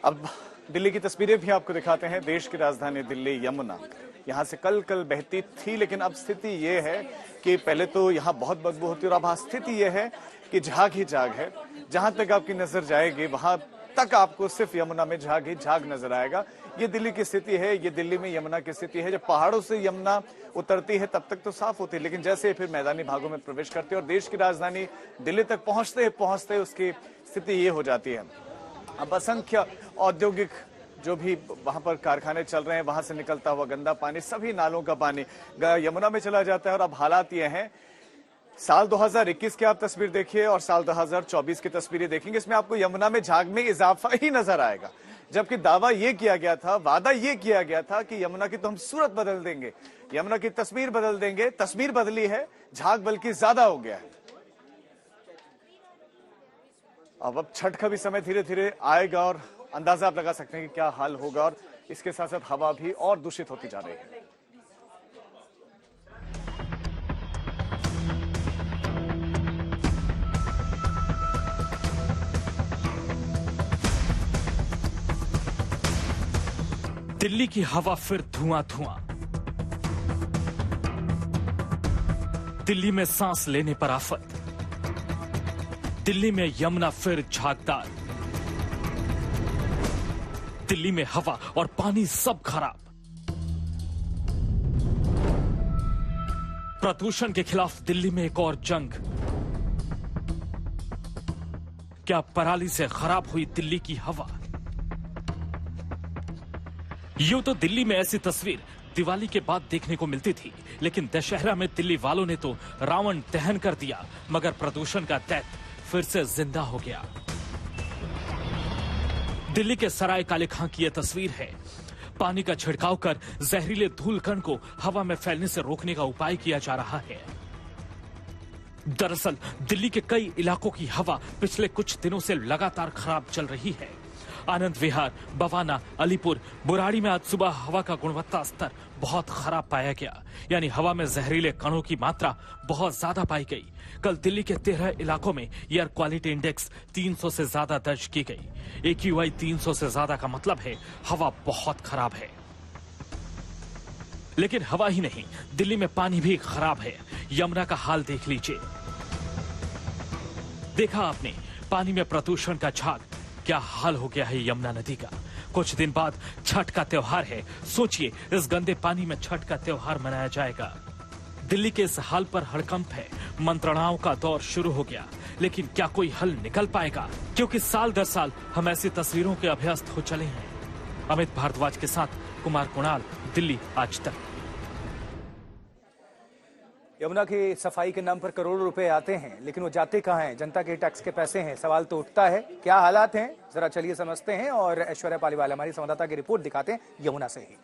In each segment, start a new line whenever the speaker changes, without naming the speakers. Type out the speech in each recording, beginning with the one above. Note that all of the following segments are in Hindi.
अब दिल्ली की तस्वीरें भी आपको दिखाते हैं। देश की राजधानी दिल्ली, यमुना यहाँ से कल बहती थी, लेकिन अब स्थिति ये है कि पहले तो यहाँ बहुत बदबू होती है और अब स्थिति ये है कि झाग ही झाग है। जहां तक आपकी नजर जाएगी वहां तक आपको सिर्फ यमुना में झाग ही झाग नजर आएगा। ये दिल्ली की स्थिति है, ये दिल्ली में यमुना की स्थिति है। जब पहाड़ों से यमुना उतरती है तब तक तो साफ होती है, लेकिन जैसे फिर मैदानी भागों में प्रवेश करती है और देश की राजधानी दिल्ली तक पहुंचते उसकी स्थिति ये हो जाती है। अब असंख्य औद्योगिक जो भी वहां पर कारखाने चल रहे हैं, वहां से निकलता हुआ गंदा पानी, सभी नालों का पानी यमुना में चला जाता है। और अब हालात ये हैं, साल 2021 की आप तस्वीर देखिए और साल 2024 की तस्वीरें देखेंगे, इसमें आपको यमुना में झाग में इजाफा ही नजर आएगा। जबकि दावा ये किया गया था, वादा ये किया गया था कि यमुना की तो हम सूरत बदल देंगे, यमुना की तस्वीर बदल देंगे। तस्वीर बदली है, झाग बल्कि ज्यादा हो गया है। अब छठ का भी समय धीरे धीरे आएगा और अंदाजा आप लगा सकते हैं कि क्या हाल होगा। और इसके साथ साथ हवा भी और दूषित होती जा रही है।
दिल्ली की हवा फिर धुआं धुआं, दिल्ली में सांस लेने पर आफत, दिल्ली में यमुना फिर झागदार, दिल्ली में हवा और पानी सब खराब। प्रदूषण के खिलाफ दिल्ली में एक और जंग। क्या पराली से खराब हुई दिल्ली की हवा? यूं तो दिल्ली में ऐसी तस्वीर दिवाली के बाद देखने को मिलती थी, लेकिन दशहरा में दिल्ली वालों ने तो रावण दहन कर दिया, मगर प्रदूषण का दैत्य फिर से जिंदा हो गया। दिल्ली के सराय काले खां की यह तस्वीर है। पानी का छिड़काव कर जहरीले धूल कण को हवा में फैलने से रोकने का उपाय किया जा रहा है। दरअसल दिल्ली के कई इलाकों की हवा पिछले कुछ दिनों से लगातार खराब चल रही है। आनंद विहार, बवाना, अलीपुर, बुराड़ी में आज सुबह हवा का गुणवत्ता स्तर बहुत खराब पाया गया, यानी हवा में जहरीले कणों की मात्रा बहुत ज्यादा पाई गई। कल दिल्ली के 13 इलाकों में एयर क्वालिटी इंडेक्स 300 से ज्यादा दर्ज की गई। AQI 300 से ज्यादा का मतलब है हवा बहुत खराब है। लेकिन हवा ही नहीं, दिल्ली में पानी भी खराब है। यमुना का हाल देख लीजिए। देखा आपने पानी में प्रदूषण का झाग, क्या हाल हो गया है यमुना नदी का। कुछ दिन बाद छठ का त्योहार है, सोचिए इस गंदे पानी में छठ का त्योहार मनाया जाएगा। दिल्ली के इस हाल पर हड़कंप है, मंत्रणाओं का दौर शुरू हो गया, लेकिन क्या कोई हल निकल पाएगा? क्योंकि साल दर साल हम ऐसी तस्वीरों के अभ्यस्त हो चले हैं। अमित भारद्वाज के साथ कुमार कुणाल, दिल्ली आज तक।
यमुना की सफाई के नाम पर करोड़ों रुपए आते हैं, लेकिन वो जाते कहाँ हैं? जनता के टैक्स के पैसे हैं। सवाल तो उठता है, क्या हालात हैं जरा चलिए समझते हैं और ऐश्वर्या पालीवाल हमारी संवाददाता की रिपोर्ट दिखाते हैं यमुना से ही।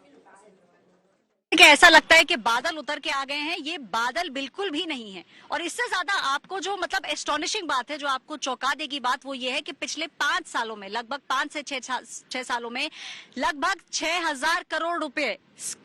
क्या ऐसा लगता है कि बादल उतर के आ गए हैं? ये बादल बिल्कुल भी नहीं है। और इससे ज्यादा आपको जो मतलब एस्टॉनिशिंग बात है, जो आपको चौंका देगी बात, वो ये है कि पिछले 5 सालों में, लगभग 5 से 6 सालों में लगभग 6000 करोड़ रुपए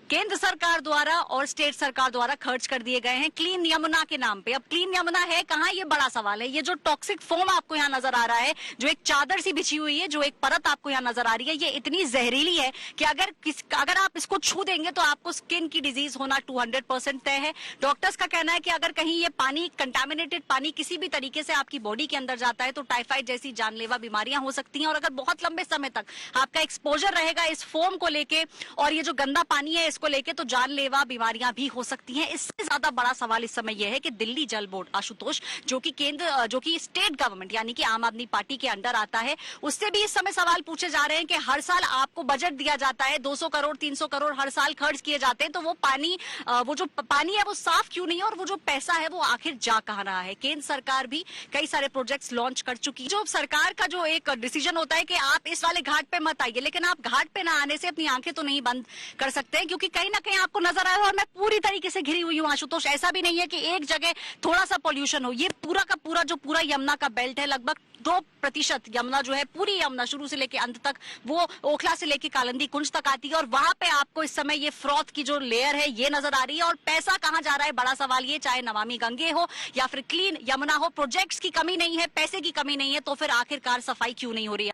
केंद्र सरकार द्वारा और स्टेट सरकार द्वारा खर्च कर दिए गए हैं क्लीन यमुना के नाम पे। अब क्लीन यमुना है कहाँ, ये बड़ा सवाल है। ये जो टॉक्सिक फोम आपको यहाँ नजर आ रहा है, जो एक चादर सी बिछी हुई है, जो एक परत आपको यहाँ नजर आ रही है, ये इतनी जहरीली है कि अगर आप इसको छू देंगे तो आपको स्किन की डिजीज होना 200% तय है। डॉक्टर्स का कहना है कि अगर कहीं ये पानी, कंटामिनेटेड पानी किसी भी तरीके से आपकी बॉडी के अंदर जाता है तो टाइफाइड जैसी जानलेवा बीमारियां हो सकती हैं। और अगर बहुत लंबे समय तक आपका एक्सपोजर रहेगा इस फोम को लेके और ये जो गंदा पानी है इसको लेके, तो जानलेवा बीमारियां भी हो सकती हैं। इससे ज्यादा बड़ा सवाल इस समय यह है कि दिल्ली जल बोर्ड, आशुतोष, जो कि स्टेट गवर्नमेंट यानी कि आम आदमी पार्टी के अंडर आता है, उससे भी इस समय सवाल पूछे जा रहे हैं कि हर साल आपको बजट दिया जाता है, 200 करोड़ 300 करोड़ हर साल खर्च किए जाते हैं, तो वो जो पानी है वो साफ क्यों नहीं है और वो जो पैसा है वो आखिर जा कहां रहा है? केंद्र सरकार भी कई सारे प्रोजेक्ट्स लॉन्च कर चुकी है। जो सरकार का जो एक डिसीजन होता है कि आप इस वाले घाट पे मत आइए, लेकिन आप घाट पे ना आने से अपनी आंखें तो नहीं बंद कर सकते हैं, क्योंकि कहीं ना कहीं आपको नजर आया। और मैं पूरी तरीके से घिरी हुई हूँ आशुतोष, ऐसा भी नहीं है कि एक जगह थोड़ा सा पॉल्यूशन हो। ये पूरा का पूरा जो पूरा यमुना का बेल्ट है, लगभग 2% यमुना जो है, पूरी यमुना शुरू से लेके अंत तक, वो ओखला से लेके कालिंदी कुंज तक आती है। और वहां पे आपको इस समय ये फ्रॉथ की जो लेयर है ये नजर आ रही है। और पैसा कहां जा रहा है, बड़ा सवाल ये, चाहे नमामि गंगे हो या फिर क्लीन यमुना हो, प्रोजेक्ट्स की कमी नहीं है, पैसे की कमी नहीं है, तो फिर आखिरकार सफाई क्यों नहीं हो रही है?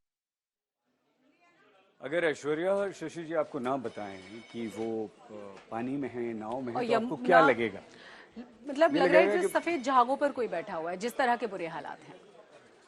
अगर ऐश्वर्या और शशि जी आपको ना बताएं कि वो पानी में है, नाव में
और
है, तो आपको क्या लगेगा?
मतलब लग रहा है जो सफेद जहागों पर कोई बैठा हुआ है, जिस तरह के बुरे हालात हैं।